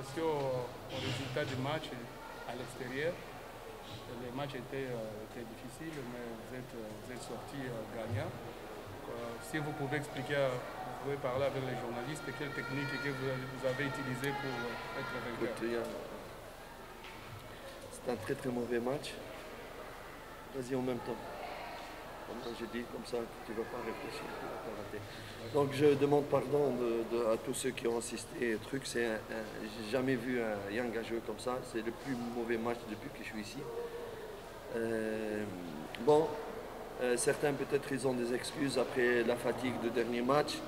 au résultat du match à l'extérieur. Le match était difficile, mais vous êtes sorti gagnant. Si vous pouvez expliquer, vous pouvez parler avec les journalistes, quelle technique que vous avez utilisée pour être vainqueur. C'est un très très mauvais match. Vas-y en même temps. Comme j'ai dit, comme ça, tu ne vas pas réfléchir, tu ne vas pas rater. Donc je demande pardon à tous ceux qui ont assisté. J'ai jamais vu un Yanga jouer comme ça. C'est le plus mauvais match depuis que je suis ici. Certains peut-être ils ont des excuses après la fatigue du dernier match.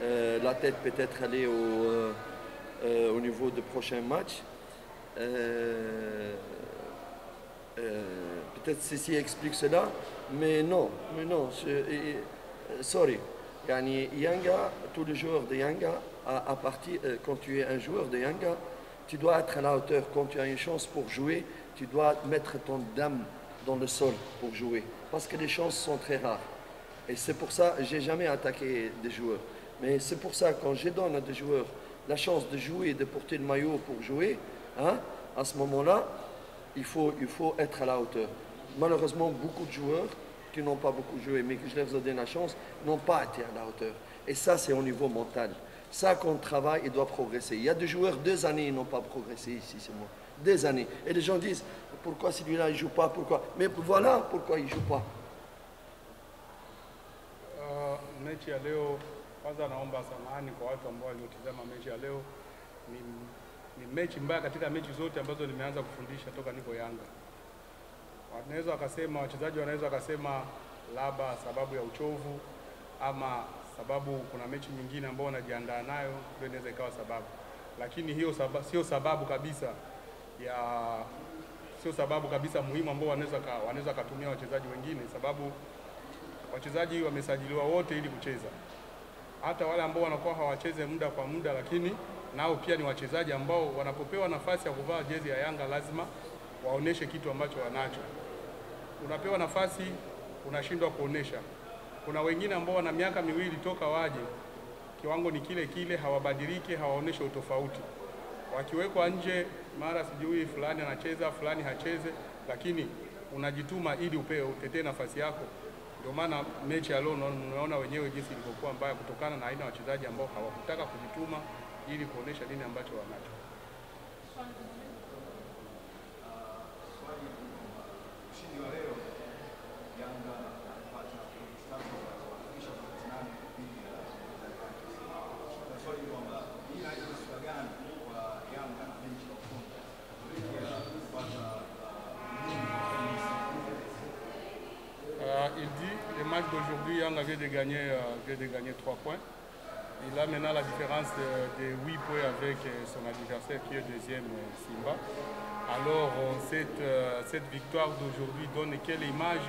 La tête peut-être aller au niveau du prochain match. Peut-être ceci explique cela, mais non, sorry. Yanga, tous les joueurs de Yanga, quand tu es un joueur de Yanga, tu dois être à la hauteur. Quand tu as une chance pour jouer, tu dois mettre ton dame dans le sol pour jouer. Parce que les chances sont très rares. Et c'est pour ça que je n'ai jamais attaqué des joueurs. Mais c'est pour ça que quand je donne à des joueurs la chance de jouer, de porter le maillot pour jouer, à ce moment-là, il faut être à la hauteur. Malheureusement, beaucoup de joueurs qui n'ont pas beaucoup joué, mais que je leur ai donné la chance, n'ont pas été à la hauteur. Et ça, c'est au niveau mental. Ça, quand on travaille, il doit progresser. Il y a des joueurs, 2 années, ils n'ont pas progressé ici, c'est moi. 2 années. Et les gens disent, pourquoi celui-là, il ne joue pas, pourquoi? Mais voilà pourquoi il ne joue pas. Mechi ya leo, kwanza naomba samahani kwa watu ambao waliotazama mechi ya leo. Ni mechi mbaya katika mechi zote ambazo nimeanza kufundisha toka niko Yanga. Wachezaji wanaweza wakasema labda sababu ya uchovu ama sababu kuna mechi nyingine ambao wanajiandaa nayo, ndio inaweza ikawa sababu. Lakini hiyo sio sababu kabisa muhimu ambao wanaweza kutumia wachezaji wengine, sababu wachezaji wamesajiliwa wote ili kucheza. Hata wale ambao wanakuwa hawacheze muda kwa muda, lakini nao pia ni wachezaji ambao wanapopewa nafasi ya kuvaa jezi ya Yanga lazima waoneshe kitu ambacho wanacho. Unapewa nafasi, unashindwa kuonesha. Kuna wengine ambao wana miaka miwili toka waje, kiwango ni kile kile, hawabadiliki, hawaoneshe utofauti. Wakiwekwa nje, mara sijui fulani anacheza, fulani hacheze, lakini unajituma ili utetee nafasi yako. Ndio maana mechi ya leo unaona wenyewe jinsi ilivyokuwa mbaya kutokana na aina ya wachezaji ambao hawakutaka kujituma ili kuonesha nini ambacho wanacho. Il dit le match d'aujourd'hui, Yanga vient de gagner 3 points. Il a maintenant la différence de 8 points avec son adversaire qui est deuxième, Simba. Alors cette victoire d'aujourd'hui donne quelle image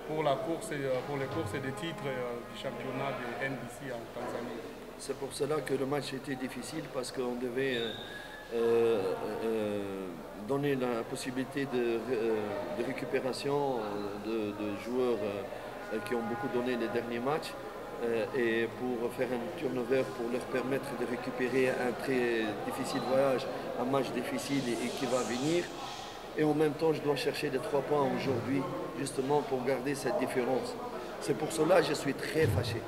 pour les courses de titres du championnat de NBC en Tanzanie? C'est pour cela que le match était difficile, parce qu'on devait donner la possibilité de récupération de joueurs qui ont beaucoup donné les derniers matchs, et pour faire un turnover pour leur permettre de récupérer un très difficile voyage, un match difficile et qui va venir. Et en même temps, je dois chercher les 3 points aujourd'hui, justement pour garder cette différence. C'est pour cela que je suis très fâché.